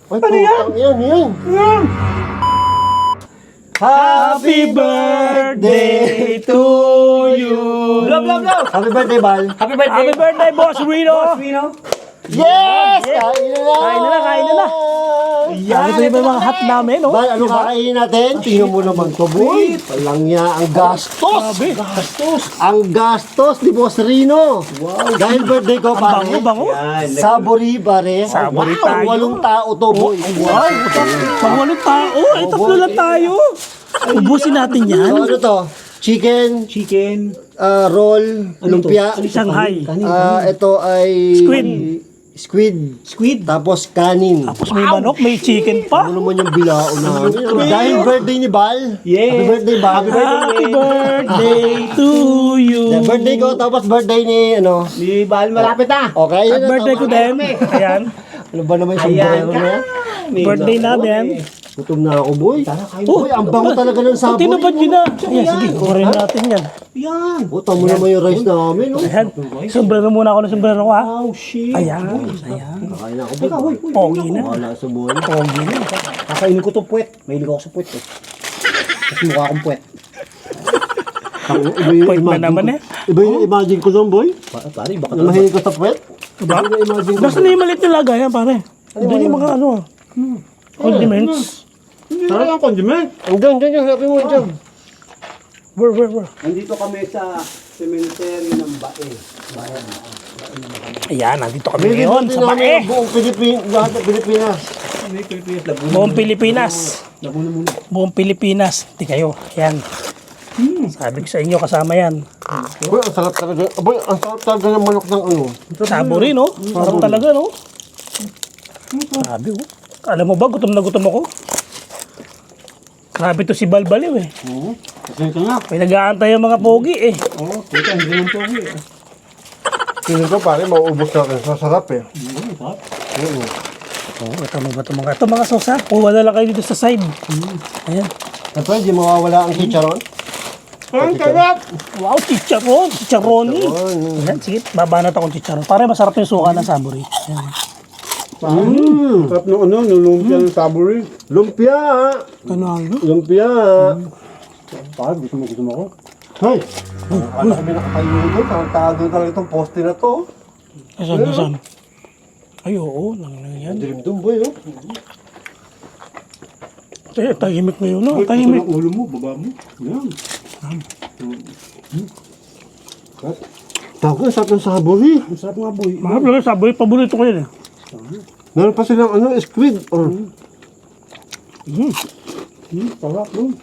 Ay, putang yan. Happy birthday to you. Love, love, love. Happy birthday, Bal. Happy birthday. Happy birthday, Boss Rino. Yes! Kain na! Kain na. Yan, ito yung mga hat namin, no? Bal, ano kakainin natin? Tingnan mo naman to, boy. Palangya, ang gastos. Grabe. Ang gastos ni Boss Rino. Wow. Dahil birthday ko, pare. Bango. Sabori, pare. Sabori wow, tayo. 8 tao to, boy. Wow, pang-walong tao. Ay, tatlo lang tayo. Ubusin natin yan. So, ano to? Chicken, roll, lumpia. Shanghai. Ito ay... Squid. Tapos kanin. Tapos may manok, may chicken pa. Ano naman yung bilao namin? Dahil birthday ni Bal. Yes. Happy birthday, Bal. Happy birthday to you. Birthday ko, tapos birthday ni, ano. Di Bal, malapit na. Okay, At birthday ko din. Ayan. Ano ba naman yung sombrero na yan? Birthday natin. Gutom na ako, boy. Boy, ang bango talaga ng sabon. Tinapad yun na. Ayan, sige, kurin natin yan. Yan. Buta mo naman yung rice namin, no? Ayan. Sombrero muna ako ng sombrero ko, ha? Oh, shit. Ayan. Kakain na ako, boy. Pogi na. Wala sa buhay. Pogi na. Kakainin ko to puwet. Mahilig ako sa puwet eh. Kasi mukha akong puwet. Iba yung Point ba imagine naman ko. eh? Iba yung imagine ko doon, boy. Pare, baka Yung mahilig ko sa puwet. Diba? Iba yung imagine ko. Basta na yung maliit yung lagayan, pare. Hindi yung mga ano, condiments. Sarap ang condiment. Diyan, sabi mo dyan. Where? Nandito kami sa cemetery ng Bae. Ayan, nandito kami ngayon sa Bae. Buong lahat ng Pilipinas. Buong Pilipinas. Laguna muna. Buong Pilipinas. Hindi kayo. Ayan. Sabi ko sa inyo, kasama yan. Boy, ang sarap talaga. Boy, ang sarap talaga ng manok ng ano. Sabori, no? Sarap talaga, no? Sabi, oh. Alam mo ba, gutom na gutom ako. Sabi to si Balbaliw, eh. Oo. Kasi ka nga. May nag-aantay ang mga pogi, eh. Oo, kita, hindi naman po eh. Tingin ko pare, mauubos natin. Sasarap eh. Sarap. Oh, ito mga sauce, ha? Kuha na lang kayo dito sa side. Ayan. Siyempre, di mawawala ang chicharon. Ang sarap! Wow, chicharon. Chicharoni. Ayan, sige, babanat akong chicharon. Pare, masarap yung suka ng sabori. Ayan. Sarap ng ano, ng lumpia ng saburi. Lumpia! Kanalo. Lumpia! Pare, gusto mo ako. Hoy! Ano kami nakapayudo doon? Ang tago talaga itong poste na to. Asan? Ay, oo. Yan. Dilim doon, boy, oh. Tahimik ngayon, no? Tahimik. Ito ulo mo, baba mo. Yan. Tago, ang sarap ng sabori. Ang sarap nga boy. Mahal lang sabori. Paborito ko yan, eh. Meron pa silang ano, squid. Or... Sarap no.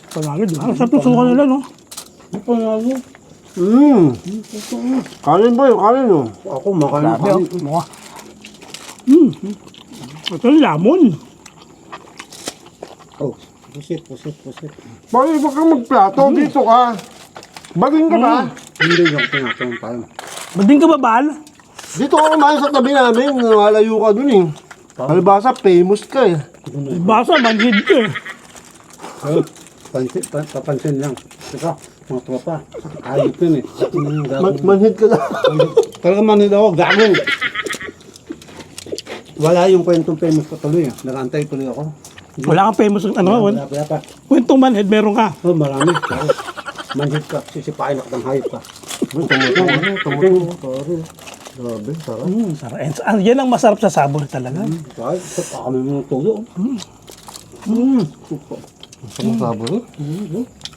Panalo, di ba? Ang sarap ng suka nila, no? Ang panalo. Kanin, boy, kanin, oh. Ako makain Sabi, kami. oh. Mukha. Ito yung lamon. Oh, pusit. Boy, huwag kang magplato. Dito ka. Baging ka ba? Hindi yung tinatawang tayo. Ba't din ka babal? Dito ka kumain sa tabi namin. Nalayo ka dun, eh. Halibasa, famous ka, eh. Basa, manhid ka, eh. Oh, papansin lang. Teka, mga tropa. Ayot yun eh. Manhid ka lang. Talaga manid ako, gago. Wala yung kwentong famous ko tuloy. Nagantay tuloy ako. Wala kang famous, ano, Wala pa. kwentong manhid, meron ka. Oh, marami. Manhid ka, sisipain ako ng hayop ka. Grabe, sarap. Sarap. And, yan ang masarap sa sabor talaga. Kahit sa kami mga tulo. Sarap sabor, eh.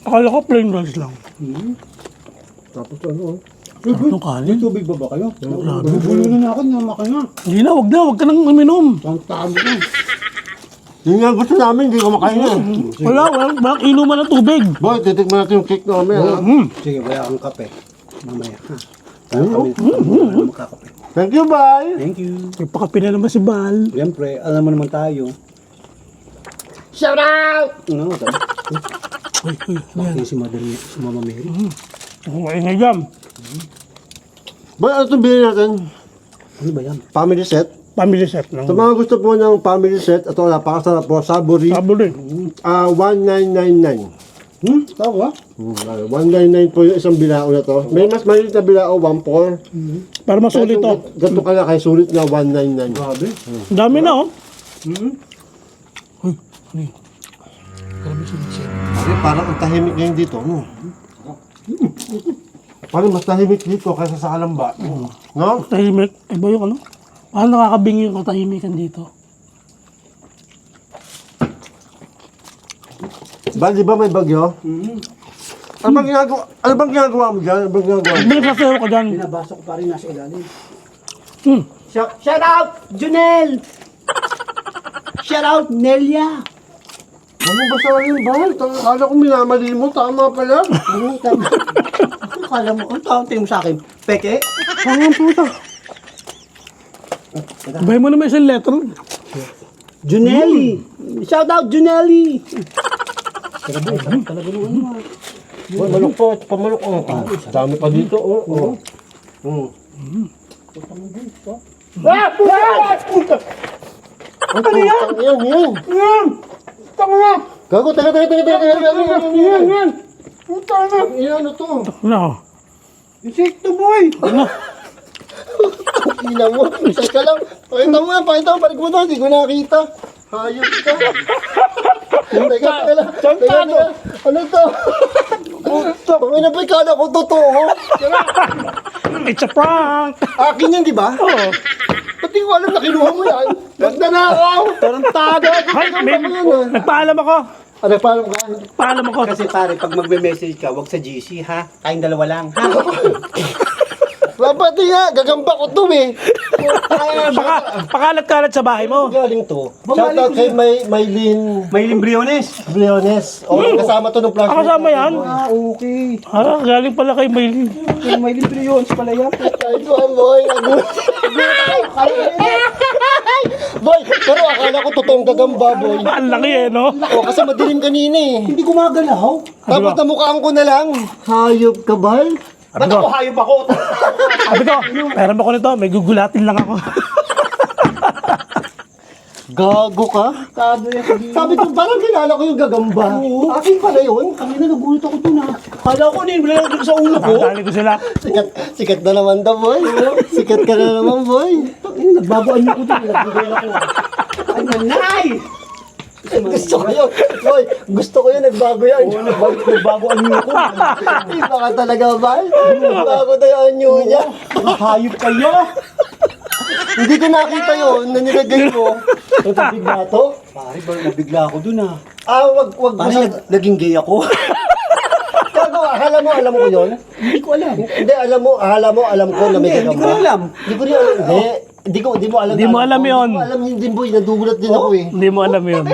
Akala ko plain rice lang. Tapos ano, Sarap ng kanin. Tubig ba ba kayo? Bubulo na ako, namakay nga. Hindi na, wag ka nang uminom. Ang tabo ka. yun nga gusto namin, hindi ko makain na. Walang inuman ng tubig. Boy, titikman natin yung cake namin, ha? Sige, wala kang kape. Mamaya. Kami magkakape. Thank you, bye! Thank you. Nagpakapi na naman si Bal. Siyempre, alam mo naman tayo. Shout out! Ano ito? Uy, yan. Si Mama Mary. Ang maingay jam. Boy, ano itong bilhin natin? Ano ba yan? Family set. Family set lang. Sa mga gusto po ng family set, ito napakasarap po, sabori. Sabor eh. 1999. Tawa? 199 po yung isang bilao na to. May mas maliit na bilao, 1.4. Para masulit to. Gato ka na kay sulit na 199. Grabe. Ang dami na oh. Kasi parang ang tahimik ngayon dito. Parang mas tahimik dito kaysa sa Kalamba. No? Tahimik. Iba yung ano? Paano nakakabingi yung katahimikan dito? Ba, di ba may bagyo? Ano bang ginagawa mo dyan? Ano bang ginagawa mo? May kasero ko dyan. Binabasa ko pa rin nasa ilalim. Shout out, Junel! Shout out, Nelia! Ano ba sa yun ba? Kala ko minamali mo. Tama pala. Akala mo, ang taon mo sa akin, peke? Ang puta. Bahay mo naman isang letter. Juneli! Shout out, Juneli! Boy, malok po. Pamalok. Dami pa dito. Ano yan? Yan. Tama na. Gago, taga. Yan. Puta na. Yan, ano to? Ano? Insekto, boy! Ina mo. Teka lang. Pakita mo. Balik mo to. Hindi ko nakita. Hayop ka. Teka lang. Ano to? Pangina ba ikala ko totoo? It's a prank! Akin yan, di ba? Oo. Ba't di ko alam na kinuha mo yan? Magnanakaw! Tarantado! Ay, may, nagpaalam ako. Ano, paano ka? Paalam ako. Kasi pare, pag magme-message ka, wag sa GC, ha? Kayong dalawa lang, ha? Dapat nga, gagamba ko to eh. Pakalat-kalat sa bahay mo. Galing to. Shout out kay Maylin May limbriones! Briones. O, kasama to ng plastic. Kasama yan? Ah, okay. Galing pala kay Maylin. May limbriones pala yan. Kahit ko, boy. Boy, pero akala ko totoong gagamba, boy. Ang laki eh, no? O, kasi madilim kanina eh. Hindi gumagalaw. Tapos namukhaan ko na lang. Hayop ka ba? Ba't ako hayop ako? Sabi ko, meron ako nito, may gugulatin lang ako. Gago ka? Tado yan sa dito. Sabi ko, parang kilala ko yung gagamba. Akin pala yun. Kami na nagulit ako dun, ha? Kala ko nilalagay ko sa ulo ko. Dali ko sila. Sikat na naman daw, boy. Sikat ka na naman, boy. Nagbagoan niyo ko dun. Nagbigay ako, ha? Ay, nanay! Gusto ko yun. Boy, gusto ko yun. Nagbago yan. Nagbagoan niyo ko. Iba ka talaga, Val. Nagbago na yung anyo niya. Hayop kayo! Hindi ko nakita yun na nilagay mo. Ito, bigla to. Pare, nabigla ako dun, ha? Wag Pare, naging gay ako. Gago, alam ko yun. Hindi ko alam. Hindi, alam ko na may Hindi ko gagamba. alam. Hindi ko rin alam. Hindi mo alam. Hindi mo alam yun. Hindi ko alam yun din, boy. Nadugulat din ako eh. Hindi mo alam yun.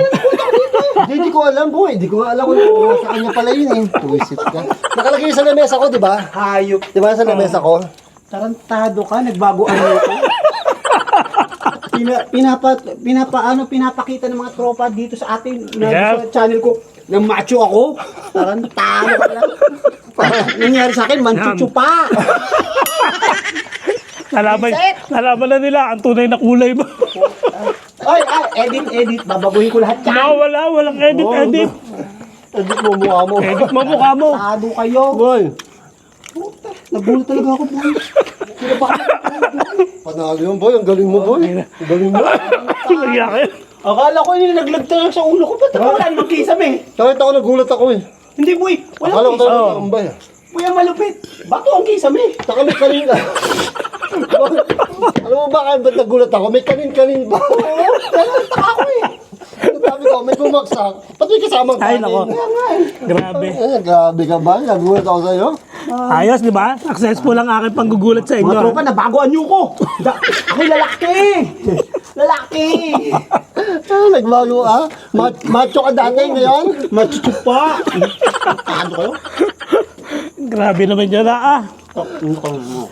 Hindi ko alam, boy. Hindi ko nga alam kung sa kanya pala yun eh. Tuwisit ka. Nakalagay sa lamesa ko, di ba? Hayop. Di ba sa lamesa ko? Tarantado ka, nagbagoan niyo ko. Pinapakita ng mga tropa dito sa atin Yeah. sa channel ko na macho ako. Tarantado ka lang. Nangyari sa akin, manchuchu pa. Nalaman na nila ang tunay na kulay mo. Ay, edit. Babaguhin ko lahat yan. No, walang edit. Edit mo mukha mo. Edit mo mukha mo. Tarantado kayo. Boy, Nagulat talaga ako, boy. panalo yun, boy. Ang galing mo, boy. Ang galing mo. Nangyari. Akala ko yun naglagta sa ulo ko. Ba't wala namang kisame? Kahit ako nagulat ako eh. Hindi, boy. Akala Walang ko talaga kisame. nakambay. Boy, ang malupit. Bato ang kisame. Saka may kanin ka. Alam mo ba kaya ba't nagulat ako? May kanin-kanin ba? Ako eh. Sabi ko, may bumaksak. Pati kasamang Ay, kanin. nako. Grabe. Grabe ka ba? Nagulat ako sa'yo. Ayos, di ba? Successful ang aking panggugulat sa Mga inyo. tropa, nabagoan niyo ko. Ako'y lalaki. Lalaki. Nagbago ka? Macho ka dati ngayon? Machuchu pa. Ano kayo? Grabe naman yun ah.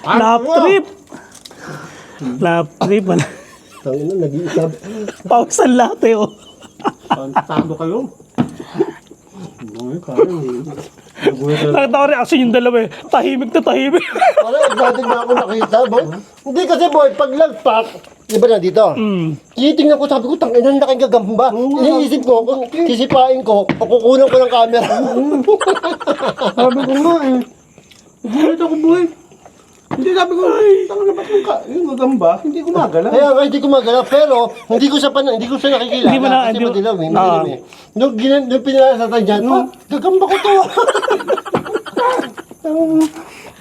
Lap trip. Lap trip. Tangina, nag-iisab. Pausan lahat eh. Oh. Tarantado kayo. Nakita ko reaction yung dalawa eh. Tahimik na tahimik. Parang excited na ako nakita, boy. Hindi kasi, boy, pag lagpak, Di ba nandito? Tinitingnan ko, sabi ko, tanginan na kayong gagamba. Iniisip ko, kung sisipain ko, o kukunan ko ng camera. Sabi ko nga eh. Gulat ako boy. Hindi sabi ko, tanga na ba't yung magamba? Hindi ko magalaw. Kaya nga, hindi ko magalaw, pero hindi ko siya nakikilala. Hindi mo na- kasi hindi mo- madilaw eh, madilaw eh. Nung pinalasatan dyan, gagamba ko to.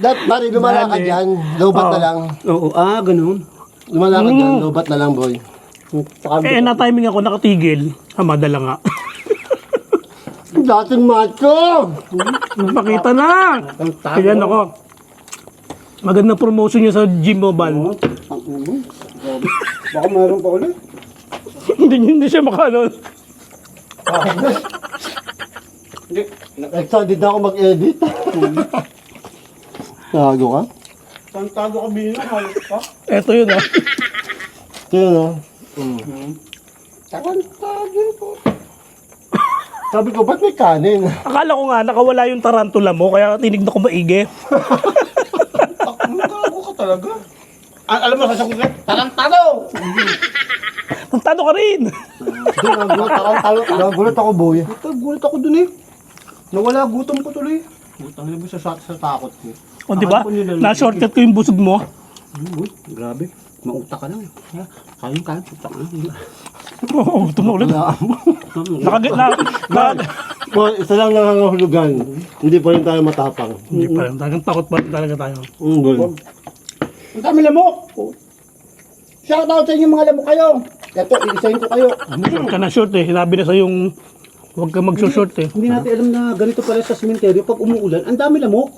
Pare, lumalakad Dali. yan, lobat na lang. Oo, ganun. Lumalakad yan, lobat na lang, boy. Eh, na-timing ako, nakatigil. Hamada lang nga. Dating macho! Napakita na! Kaya ako. Magandang promotion niya sa Gym Mobile. Baka mayroon pa ulit. hindi siya makano. Excited na ako mag-edit. Tago ka? Tantado ka bilang, halos pa. Eto yun ah. Kaya na. Tantado po. Sabi ko, ba't may kanin? Akala ko nga nakawala yung tarantula mo, kaya tinignan ko maigi. Gago ka talaga. Alam mo, sasagot ka, tarantado! Tantado ka rin! Nagulat ako, boy. Gulat ako dun eh. Nawala gutom ko tuloy. Gutom na ba sa takot ko? O diba? Na-shortcut ko yung busog mo. Grabe. Mautak ka lang eh. Kayang, utak ka lang. Oo, gutom na ulit. Boy, isa lang nangangahulugan. Hindi pa rin tayo matapang. Hindi pa rin. Talagang takot pa rin talaga tayo. Boy. Ang dami lamok! Shout out sa inyo mga lamok kayo! Ito, iisahin ko kayo. Huwag ka na short eh. Sinabi na sa yung huwag ka mag-short eh. Hindi natin alam na ganito pala sa sementeryo. Pag umuulan, ang dami lamok.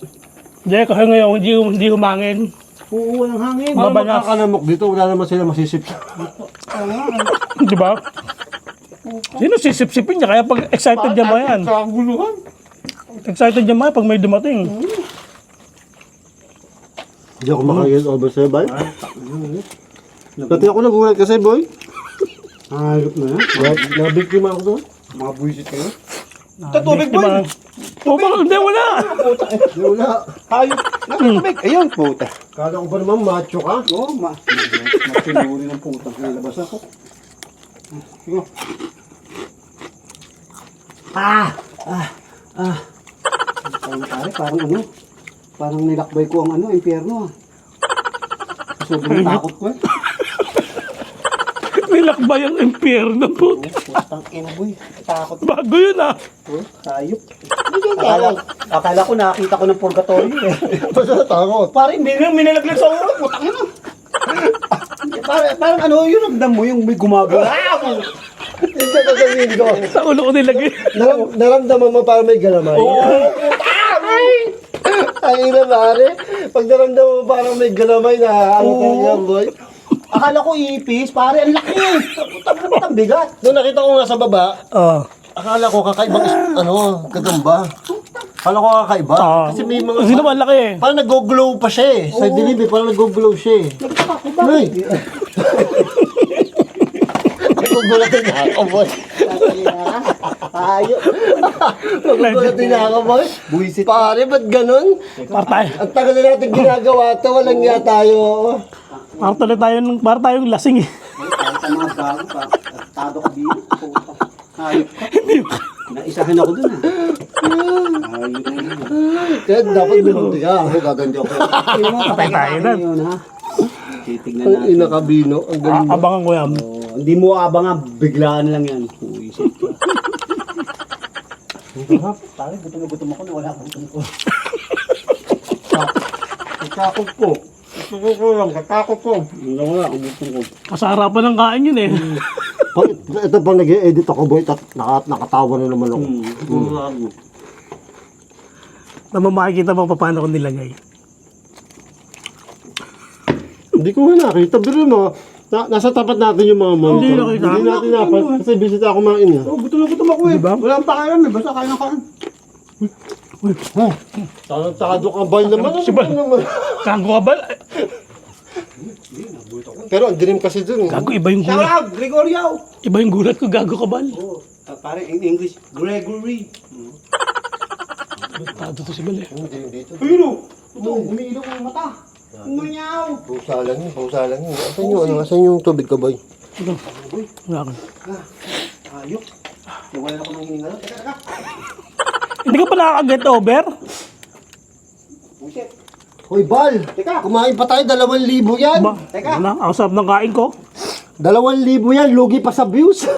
Hindi, kasi ngayon hindi humangin. Oo, walang hangin. Paano Babanas. makakanamok dito? Wala naman sila masisip. Di ba? Sino sisip-sipin niya? Kaya pag excited niya mo yan. Sa guluhan. Excited niya mo yan pag may dumating. Hindi ako makaget over sa'yo, boy. Pati ako nagulat kasi, boy. Hayop na yan. Nabiktima ako doon. Mga buwisit kayo. Tubig ba? Hindi, wala. Hindi, wala. Hayop. Tubig. Ayun, puta. Kala ko ba naman macho ka? Oo, masinuri ng putang nilabas ako. Sige. Parang ano, parang nilakbay ko ang ano, impyerno ah. Sobrang takot ko eh. Nilakbay ang impyerno po. Putang ina boy, takot. Bago yun ah. Hayop. Akala ko nakita ko ng purgatorio eh. Basta natakot. Parang hindi nang minalaglag sa ulo, putang ina. Parang ano, yung ramdam mo, yung may gumagawa. Hindi ka sasabihin ko. Sa ulo ko nilagay. Naramdaman mo parang may galamay. Ay na pare. Pag naramdaman mo parang may galamay na ano ka yan, boy. Akala ko ipis, pare, ang laki. Putang bigat. Nung nakita ko nga sa baba, Oo. akala ko kakaibang gagamba. Akala ko kakaiba. Kasi may mga... Kasi naman laki eh. Parang nag-glow pa siya eh. Sa dilim eh, parang nag-glow siya eh. Ay! Nagugulatin na ako, boy. Ayop. Nagugulatin na ako, boy. Buisit. Pare, ba't ganun? Partay. Ang tagal na natin ginagawa ito, walang nga tayo. Para tayong lasing eh. Sa mga bago pa, tado ka dito. Ayop ka. Naisahan ako dun ah. Ayop ka. Kaya dapat binunti ka. Ako gaganda ko. Patay tayo na. Titignan Ang natin. inakabino, ang galing mo. Abangan ko yan. Oh, hindi mo abangan, biglaan lang yan. Buisit ka. Pare, gutom ako na wala akong gutom ko. Katakot ko. Gusto ko lang, katakot ko. Wala akong gutom ko. Kasarapan ng kain yun eh. Ito pang nag-edit ako, boy. Nakatawa na naman ako. Naman makikita mo pa paano ko nilagay. Hindi ko nga nakita, pero mo, nasa tapat natin yung mga monitor. Hindi nakita. Hindi natin dapat, kasi visit ako mga ina. Oh, gutom ako eh. Diba? Wala ang pakialam eh, basta kain ng kain. Saka dokabal naman. Si Bal. naman. Gago ka ba? Pero ang dilim kasi dun eh. Gago, iba yung Shout gulat. out, Gregorio! Iba yung gulat ko, gago ka ba? Oh, pare in English, Gregory. Tado to si Bal eh. Ang dilim dito. Ayun o! Ito, umiilaw ang mata. Umanyaw! Pusa lang yun, pusa lang yun. Asan yung tubig ka, boy? Ito. Wala ka. Ayok. Nawala ako ng hininga. Teka. Hindi ka pa nakaka-get over? Oh, shit. Hoy, Bal! Teka. Kumain pa tayo, 2,000 yan! Ba? Teka. Ano? Ang sarap ng kain ko. 2,000 yan, lugi pa sa views!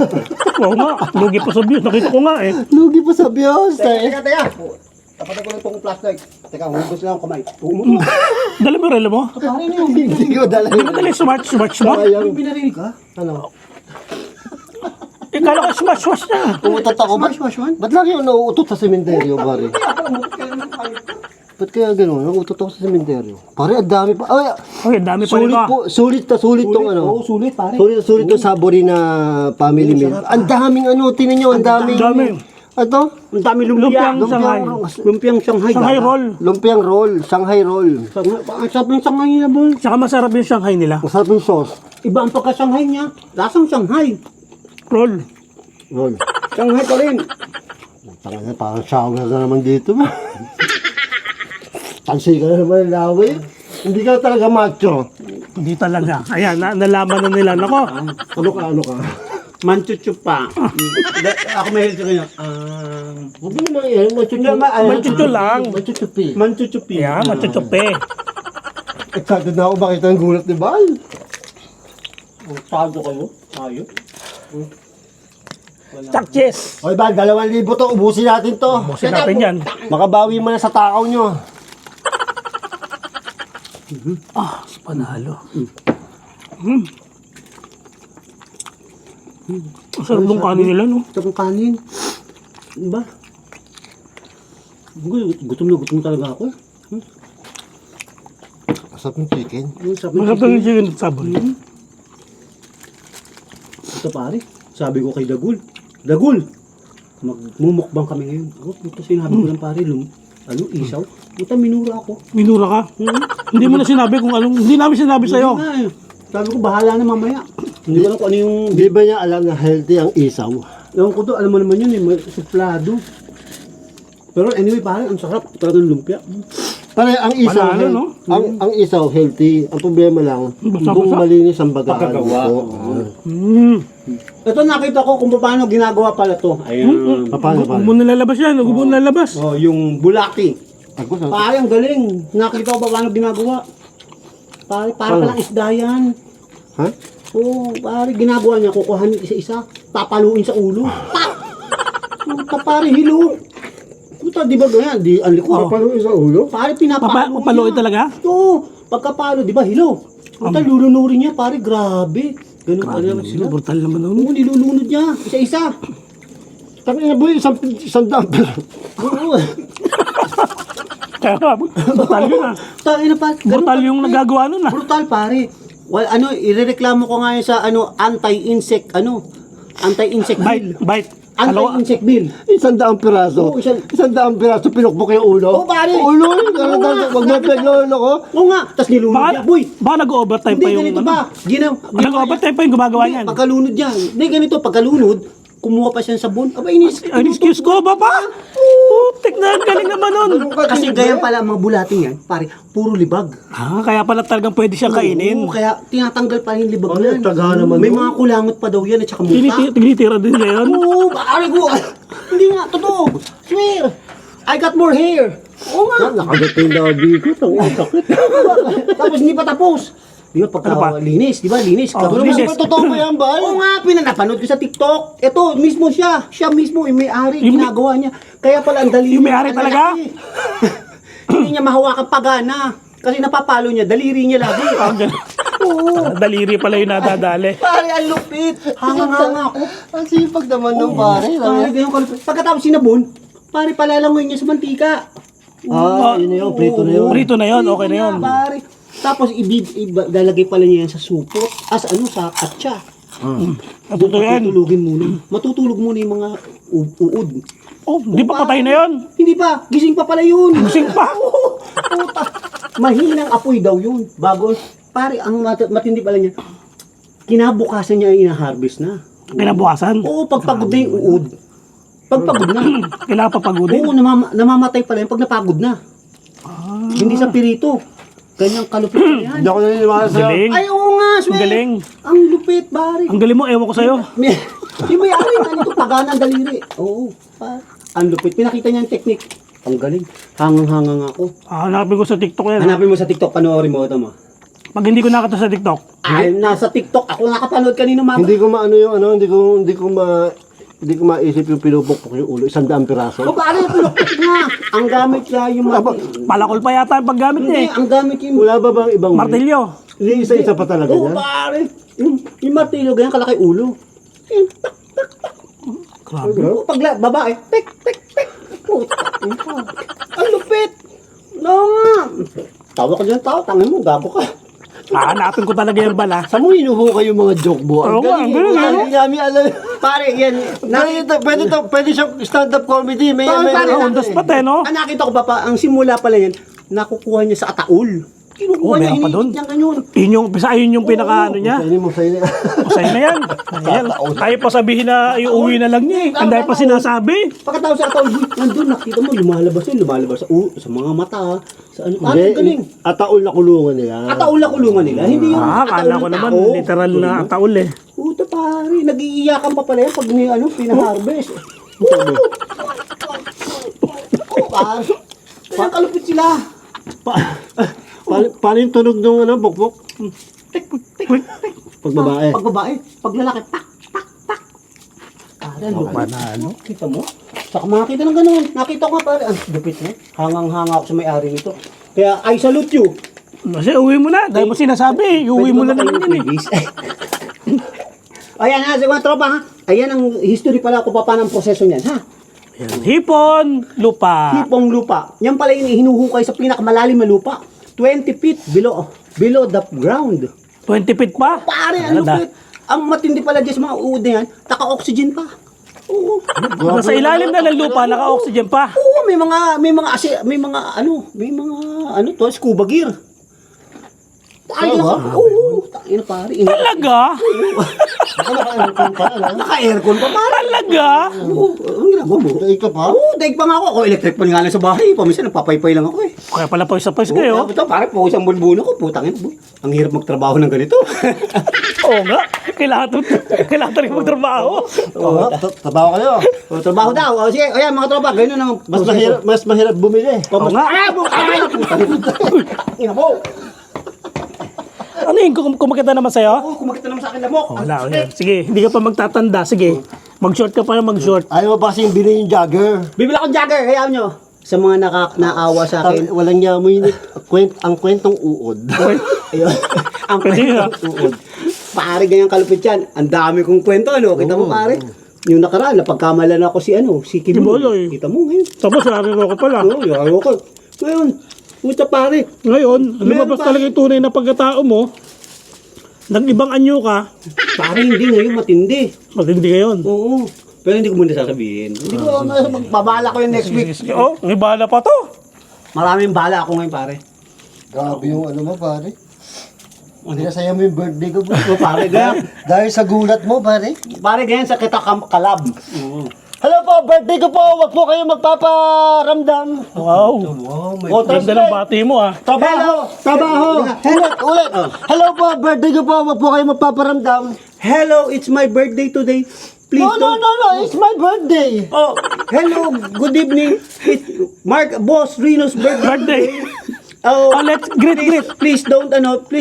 Oo nga. Lugi pa sa views. Nakita ko nga eh. Lugi pa sa views! Teka. Tapatin ko lang itong plastic. Teka, hugas lang ang kamay. Dala mo relo mo? Pare na yun. Hindi ko dala Hindi mo dala yung smash mo? Sayang. Pinarinig ka? Ano? Ikala ko smash na. Umutot ako. Smash one? Ba't lagi yung nauutot sa sementeryo, pare? Kaya pala, mukot ka naman kayo. Ba't kaya gano'n? Nauutot ako sa sementeryo. Pare, ang dami pa. Ay, Okay, dami pa rin sulit ka. po. Sulit tong ano. Oo, sulit pare. Sulit tong sabori na family meal. Ang daming ano, tinan nyo, ang daming. Dami. Ano? Ang dami Lumpiang Shanghai. Lumpiang Shanghai. Shanghai roll. Lumpiang roll, Shanghai roll. Ang sarap ng Shanghai niya, boy. Tsaka masarap yung Shanghai nila. Masarap yung sauce. Iba ang pagka-Shanghai niya. Lasang Shanghai. Roll. Roll. Shanghai pa rin. Tanga, parang shower na naman dito. Tansi ka na naman, lawi. Hindi ka talaga macho. Hindi talaga. Ayan, nalaman na nila. Nako. Ano ka? Manchuchup pa. Ako may health kanya. Huwag mo naman yan, machucho. Manchucho lang. Machuchupi. Manchuchupi. Ayan, machuchupe. Excited na ako makita ang gulat ni Bal. Tago kayo. Ayos. Chakches. Oy Bal, 2,000 to, ubusin natin to. Busin natin yan. Makabawi mo na sa takaw nyo. Ah, panalo. Ang sarap ng kanin nila, no? Ito kong kanin. Diba? Gutom talaga ako. Masarap yung chicken. Masarap ng chicken at sabon. Ito pare, sabi ko kay Dagul, magmumukbang kami ngayon. Ito sinabi ko lang pare, isaw. Ito minura ako. Minura ka? Hindi mo na sinabi kung anong... Hindi namin sinabi sa'yo. Hindi nga eh. Sabi ko, bahala na mamaya. Hindi ko alam kung ano yung... Di ba niya alam na healthy ang isaw? Ewan ko to, alam mo naman yun eh, may suplado. Pero anyway pare, ang sarap. Talagang lumpia. Pare, ang isaw, Panalo, no? ang isaw healthy. Ang problema lang, Basa-basa. kung malinis ang bagaan. Pagkagawa. Oo. Ito nakita ko kung paano ginagawa pala to. Ayan. Paano? Huwag mo nalalabas yan. Huwag mo nalalabas. Oh, yung bulaki. Ako sa... Pare, ang galing. Nakita ko paano ginagawa. Pare, para palang isda yan. Ha? Oo, pare, ginagawa niya, kukuhanin isa-isa, papaluin sa ulo. Tak! Puta, pare, hilo. Puta, di ba ganyan? Di, ang likod. Papaluin sa ulo? Pare, pinapalo Papaluin talaga? Oo, pagkapalo, di ba, hilo. Puta, lulunurin niya, pare, grabe. Ganun pa naman sila. Brutal naman nun. Oo, nilulunod niya, isa-isa. Sabi niya, boy, isang dumper. Oo. Kaya nga, brutal yun ah. Tayo na, pare. Ganun Brutal pa- yung nagagawa nun ah. Brutal, pare. Well, irereklamo ko nga yun sa, anti-insect bill. Bite. Alawa. Anti-insect bill. 100 piraso. Oo, isang- 100 piraso, pinukbok yung ulo. Oo, pare. Ulo? Oo nga. Huwag mo pinaglolo ko. Oo nga, tapos nilunod niya. Boy, Baka nag-overtime hindi pa yung... ganito ba? Nag-overtime pa yung gumagawa niyan. Pagkalunod niya. Hindi ganito, pagkalunod, kumuha pa siya ng sabon. Aba, Ang excuse ko, baba! Putik na, ang galing naman nun. Kasi ganyan pala ang mga bulating yan, pare, puro libag. Ah, kaya pala talagang pwede siyang kainin. Oo, kaya tinatanggal pa rin yung libag Ano, yan. tsaga naman May nun. mga kulangot pa daw yan at saka muta. Tinitira din niya yun. Oo, pare ko. Hindi nga, totoo. Swear. I got more hair. Oo nga. Nakagat yung labi ko. Ang sakit. Tapos hindi pa tapos. Di ba pagka Ano pa? linis, di ba linis? Oh, Kapag- linis. Totoo ba yan, Bal? Oo nga, pinapanood ko sa TikTok. Ito, mismo siya. Siya mismo, yung may-ari, Yung- ginagawa niya. Kaya pala ang dali. Yung may-ari talaga? Hindi niya mahawakan pagana. Kasi napapalo niya, daliri niya lagi. Oo. Daliri pala yung nadadali. Pare, ang lupit. Hanga-hanga ako. Ang sipag naman nung pare. Pare, ganyan kalupit. Pagkatapos sinabon, pare, palalangoy niya sa mantika. Yun na yun. Prito na yun. Prito na yun, okay na yun. Pare. Tapos, ilalagay pala niya yan sa supot. Sa katsa. Totoo yan. Matutulugin muna. Matutulog muna yung mga uod. Oh, di pa patay na yun. Hindi pa, gising pa pala yun. Gising pa. Puta. Mahinang apoy daw yun. Bago, pare, ang matindi pala niya, kinabukasan niya yung ina-harvest na. Kinabukasan. Oo, pagpagod na yung uod. Pagpagod na. Kailangan papagodin. Oo, namamatay pala yung pag napagod na. Hindi sa pirito. Ganyang kalupit na yan. Hindi ako naniniwala Ang sa'yo. galing. Ay, oo nga, Ang Sweng. galing. Ang lupit, pare. Ang galing mo, ewan ko sa'yo. Yung may-ari na nito, pagana ang daliri. Oo, ang lupit. Pinakita niya yung technique. Ang galing. Hangang-hanga nga ako. Hanapin ko sa TikTok yan. Hanapin mo sa TikTok, panoorin mo ito mo. Pag hindi ko nakita sa TikTok. Ay, nasa TikTok. Ako nakapanood kanina, mama. Hindi ko maano yung ano, hindi ko maisip yung pinupukpok yung ulo, 100 piraso. O, pare, pinukpok nga. Ang gamit niya yung Palakol pa yata ang paggamit niya Hindi, eh. ang gamit yung... Wala ba bang ibang Martilyo. Hindi, isa-isa pa talaga Oo, yan. pare. Yung martilyo, ganyan kalaki ulo. Yung tak, Grabe. oh, pag babae, tek, tek, tek. Puta. Ang lupit. No nga. Tawa ka dyan, tao. Tangin mo, gago ka. Hanapin ko talaga yung bala. Saan mo inuhukay yung mga joke mo? Oo nga, ang galing, Hindi namin alam. Pare, yan. Pwede siyang stand-up comedy. May, Tama, may, pare. On the spot eh, no? Nakita ko pa, ang simula pala yan, nakukuha niya sa ataul. Kinukuha niya, meron pa doon. hinihit niya ganyan. Yun yung pinaka ano niya. Kainin mo sa'yo. Masaya na yan. Ayan. Kaya pa sabihin na iuwi na lang niya eh. Ang dahil pa sinasabi. Pagkatapos sa ataul, nandun, nakita mo, lumalabas sa mga mata, sa ano, ang galing. Ataol na kulungan nila. Ataul na kulungan nila, hindi yung Kala ko na naman tao. literal na taol eh. Puta pare, nag-iiyakan pa pala yan pag may ano, pinaharvest. Oh, pare. Parang kalupit sila. Paano yung tunog ng ano, bukbok? Tek, tek, tek. Pag babae. Pag babae, pag lalaki, tak, tak, tak. Pare, ang lupit. Panalo. Kita mo? Saka makakita ng ganun. Nakita ko nga pare, ang lupit mo. Hangang-hanga ako sa may-ari nito. Kaya, I salute you. Kasi uwi mo na. Dahil mo sinasabi, iuwi mo na naman yun eh. Ayan ha, sa mga tropa ha. Ayan ang history pala kung paano ang proseso niyan ha. Ayan. Hipon, lupa. Tipong lupa. Yan pala yung hinuhukay sa pinakamalalim na lupa. 20 feet below the ground. 20 feet pa? Pare, ang lupit. Ang matindi pala dyan sa mga uod na yan, taka-oxygen pa. Oo. Nasa ilalim na ng lupa, naka-oxygen pa. Oo, may mga scuba gear. Tayo na, oo. Tayo na pare. Talaga? Naka-aircon pa pare. Talaga? Oo, ang ginagawa mo? Daig ka pa? Oo, daig pa nga ako. Ako, electric pa nga lang sa bahay. Paminsan, nagpapaypay lang ako eh. Kaya pala pawis Oo, kayo. ito, pare, po isang bulbuno ko. Putang ina. Ang hirap magtrabaho ng ganito. Oo nga. Kailangan talaga magtrabaho. Oo, trabaho kayo. O, trabaho daw. O, sige, ayan mga tropa, ganyan ang Mas mahirap bumili. Oo nga. Ina mo. Ano yun? Kumakita naman sa'yo? Oo, kumakita naman sa akin lamok. Wala. Yan. Sige, hindi ka pa magtatanda. Sige. Mag-short ka pa na mag-short. Ayaw mo ba kasing bilhin yung jogger? Bibili akong jagger, hayaan nyo. Sa mga naawa sa akin. Walang niya mo yun. Ang kwentong uod. Ayun. Ang kwentong uod. Pare, ganyan kalupit yan. Ang dami kong kwento, ano? Kita mo, pare? Yung nakaraan, napagkamalan ako si Kibuloy. Kita mo, ngayon. Tapos nariro ka pala. Oo, yaro ko. Ngayon, puta pare. Ngayon, lumabas pa. talaga yung tunay na pagkatao mo. Nag-ibang anyo ka. Pare, hindi ngayon matindi. Matindi ngayon. Oo. Pero hindi ko muna sasabihin. Hindi ko, magbabala ko yung next week. Sige, oh, may bala pa to. Maraming bala ako ngayon, pare. Grabe yung ano mo, pare. Pinasaya mo yung birthday ko, bro. O, pare, ganyan. Dahil sa gulat mo, pare. Pare, ganyan sa kita kalab. Oo. Hello po, birthday ko po. Huwag po kayo magpaparamdam. Wow. Wow, may O, Ganda ng bati mo ah. trabaho. Trabaho. Ulit. Hello po, birthday ko po. Huwag po kayo magpaparamdam. Hello, it's my birthday today. Please No. It's my birthday. Oh, hello, good evening. It's Boss Rino's birthday. Oh, Let's greet. please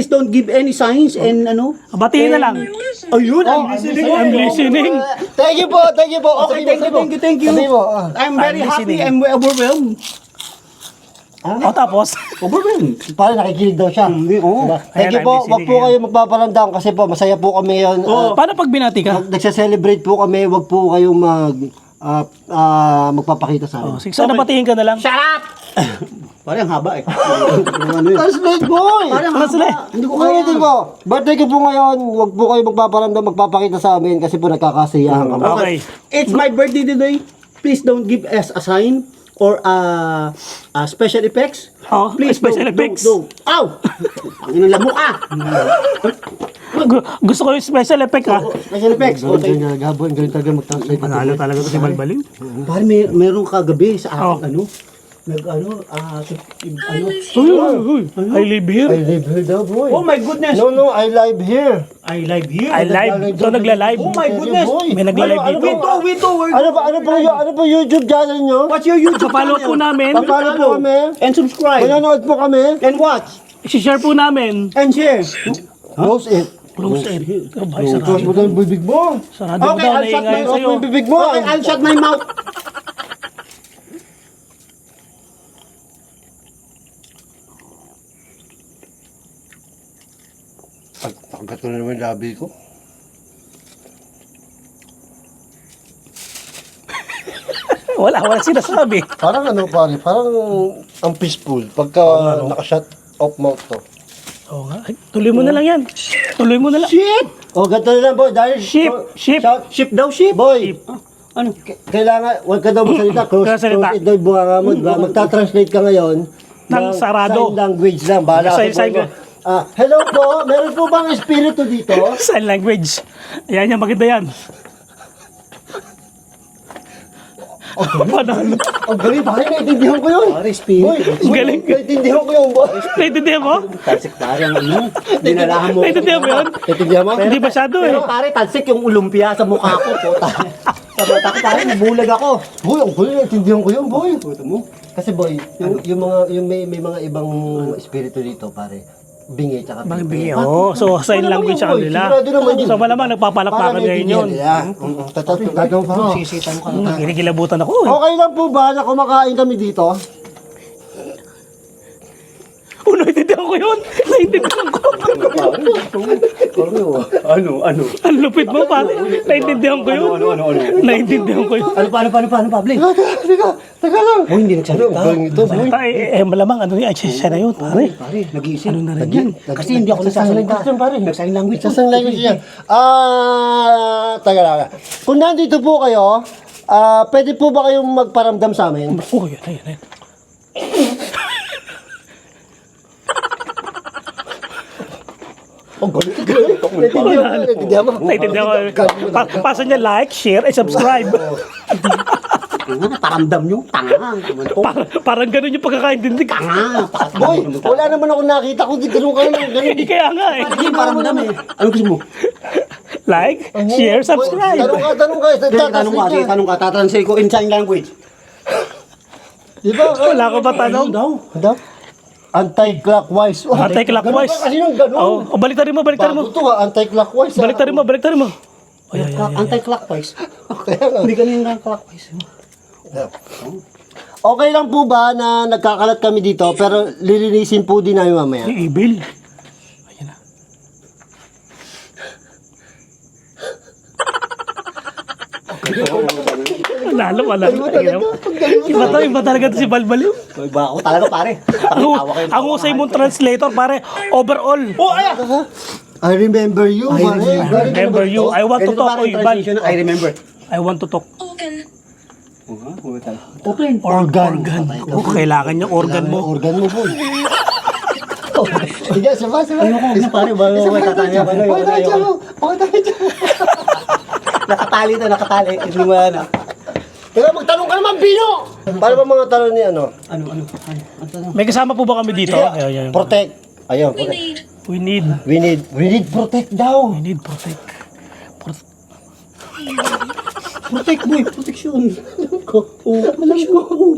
don't give any signs and Batiin na lang. Ayun, I'm I'm listening. Thank you po. Okay, thank you. Sabi mo. I'm very I'm happy. listening. I'm overwhelmed. O tapos? Overwhelmed. Pare, nakikinig daw siya. Oo. Thank you Ayan, po. I'm Huwag po listening kayo magpaparamdam kasi po masaya po kami ngayon. Paano pag binati ka? Nagsa-celebrate po kami. Huwag po kayong magpapakita sa amin. Sige, sana batiin ka na lang. Shut up! Parang haba eh. Ano yun? Translate boy! Parang Translate. haba. Hindi ko Ulitin kaya. po. Birthday ko po ngayon. Huwag po kayo magpaparamdam, magpapakita sa amin kasi po nagkakasiyahan kami. Okay. It's my birthday today. Please don't give us a sign or special effects. Oh, special effects. Don't. Ow! Ang inalamo ka. Gusto ko yung special effect ha. Special effects. Okay. Galing talaga mag-translate. Manalo talaga to si Balbaliw. Pare, meron kagabi sa akin, Uy. I live here. I live here daw, boy. Oh my goodness! No, I live here. I live here. I live. Ito nagla-live. Oh my goodness! May nagla-live dito. We too. Ano po YouTube channel nyo? What's your YouTube Follow po namin. Papalo po kami. And subscribe. Manonood po kami. And watch. I-share po namin. And share. Close it. Close it. Ito ba? Close mo daw yung bibig mo. Sarado mo Okay, daw. I'll shut my Naiingayon Close sa'yo. mo yung bibig mo. Okay, I'll shut my mouth. Pagkat ko na naman yung labi ko. Wala sinasabi. Parang ano pare, parang ang peaceful pagka naka-shut off mouth to. Oo nga. Ay, tuloy mo na lang yan. Tuloy mo na lang. Shit! O ganito na lang boy, dahil Ship. Ship daw, ship. Boy, Ano? kailangan, huwag ka daw magsalita. Close Magsalita. it daw yung bunga mo, diba? Magta-translate ka ngayon. Ng sarado. Sign language lang, bahala Sign- sa buhay mo. Hello po, meron po bang espiritu dito? Sign language. Ayan yan, maganda yan. Panalo. Ang galing, pare, naiintindihan ko yun. Pare, spirit. Boy, Galing. naiintindihan ko yun, boy. Naiintindihan mo? Talsik pare ang ano. Dinalahan mo. Naiintindihan mo yun? Naiintindihan mo? Hindi masyado eh. Pero pare, talsik yung ulumpia sa mukha ko. Puta. Sa mata ko pare, nabulag ako. Boy, ang galing, naiintindihan ko yun, boy. Puta mo. Kasi boy, yung may mga ibang espiritu dito, pare. Bingi, tsaka Bingi, oo. So, sign language sa kanila. Sigurado naman yun. So, malamang nagpapalakpakan ngayon yun. Gagawin pa ako. Sisitan mo ka. Kinikilabutan ako eh. Okay lang po ba na kumakain kami dito? Naiintindihan ko yun. Naiintindihan ko. Ano? Ang lupit mo, pare. Naiintindihan ko yun. Naiintindihan ko yun. Paano, Pablo? Teka lang. Oh, hindi nagsalita. Ano, galing ito, boy. Malamang ano yan. Siya na yun, pare. Pare, nag-iisip. Ano na rin yan? Kasi hindi ako nagsasalita. Nag-sign language. Sa language niya. Teka lang. Kung nandito po kayo, pwede po ba kayong magparamdam sa amin? Oh, yan. Oh, galing. Naiintindihan mo. Naiintindihan ko. Pasa niya like, share, and subscribe. Paramdam nyo. Tanga. Parang ganun yung pagkakaintindi ka. Boy, wala naman ako nakita ko. Ganun ka lang. Ganun. Kaya nga eh. Hindi paramdam eh. Ano gusto mo? Like, share, subscribe. Tanong ka. Tanong ka. Tatranslate ko in sign language. Di ba? Wala ko ba tanong? Ano? Anti-clockwise. Oh, Anti-clockwise. Kasi yung ganun. Oh, baliktarin mo. Bago to ha, anti-clockwise. ha? Baliktarin mo. Anti-clockwise. Kaya nga. Hindi kanina clockwise. Okay lang po ba na nagkakalat kami dito pero lilinisin po din namin mamaya? Si Ibil. Ayan na. Lalo. Iba talaga to si Balbaliw. Iba ako talaga pare. Ang usay mong translator, pare, overall. Oh, ayan! I remember you, pare. Remember you. I want to talk to you, Bal. I remember. I want to talk. Open. Organ. Oh, kailangan niya organ mo. Organ mo po. Sige, sama. Ayoko na pare. May tatanya. Nakatali. Hindi mo na. Teka, magtanong ka naman, Bino! Para ba mga tanong ni ano? Ano? May kasama po ba kami dito? Ayan. Protect. Ayun, protect. We need We need protect daw. protect. Protect boy. Protection. Alam ko.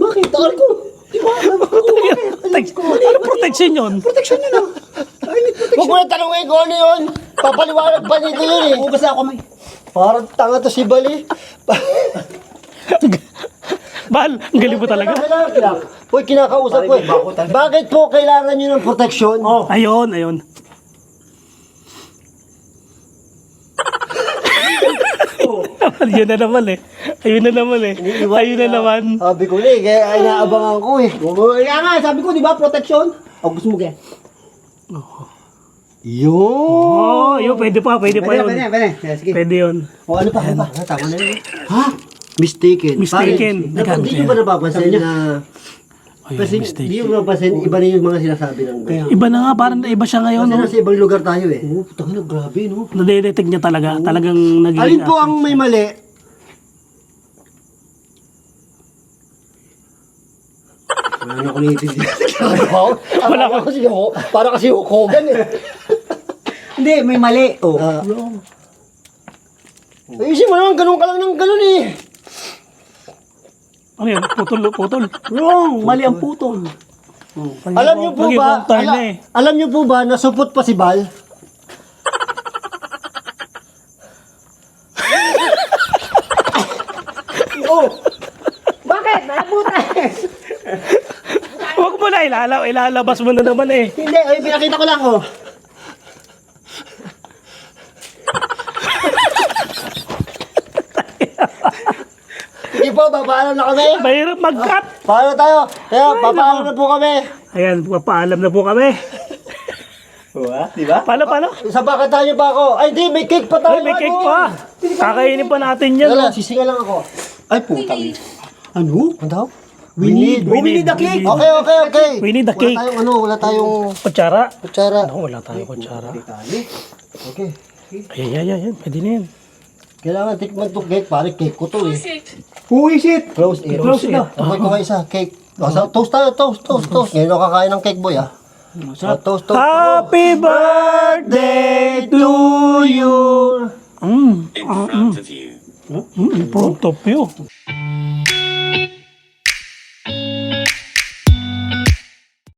Bakit? Takal ko. Di ba? Ano protection yun? Protection nyo na. Huwag mo na tanongin ko ano yun. Papaliwanag pa nito yun eh. Hugas ako may. Parang tanga to si Bali. Bal, ang galing mo talaga. Uy, kinakausap ko eh. Bakit po kailangan nyo ng protection? Ayun. Ayun na naman eh. Ayun na naman. Sabi ko eh, kaya inaabangan ko eh. Kaya nga, sabi ko, di ba, protection? O, gusto mo kaya? Yun. Oh, yun, pwede pa yun. Pwede. Sige. Pwede yun. O, ano pa? Tama na yun. Ha? Mistaken. Mistaken. Pare, hindi nyo ba napapansin na... Kasi hindi nyo napapansin, iba na yung mga sinasabi ng guys. Iba na nga, parang iba siya ngayon. Kasi No? nasa ibang lugar tayo eh. Putang na, grabe, no? Nadedetect niya talaga. Talagang naging... Alin po ang may mali? Ano ko naiintindihan? Wala ko kasi para kasi Hogan eh. Hindi, may mali. Oh. Ayusin mo naman, ganun ka lang ng ganun eh. Ano yan? Putol. Wrong, mali ang putol. Alam niyo po ba, Nag-ibang na eh. alam niyo po ba na supot pa si Bal? Oh! Bakit? Nakaputa Huwag mo na ilalabas mo na naman eh. Hindi, ay, pinakita ko lang, oh. Sige po, papaalam na kami. Mahirap mag-cut. Paano tayo? Kaya, papaalam na po kami. Ayan, papaalam na po kami. Di ba? Paano? Isa pa kantahan niyo pa ako. Ay, di, may cake pa tayo. Ay, may cake pa. Kakainin pa natin yan. Wala, oh. sisinga lang ako. Ay, putang. Ano? Ano daw? We need the cake. Okay. We need the cake. Wala tayong Kutsara. kutsara. Ako, wala tayong kutsara. Okay. Ayan. Pwede na yan. Kailangan tikman to cake, pare. Cake ko to eh. Who is it? Close it. Close it. Sabay ko nga isa, cake. Toast tayo, toast. Ngayon ako kakain ng cake, boy ah. Toast. Happy birthday to you. In front of you. In front of you.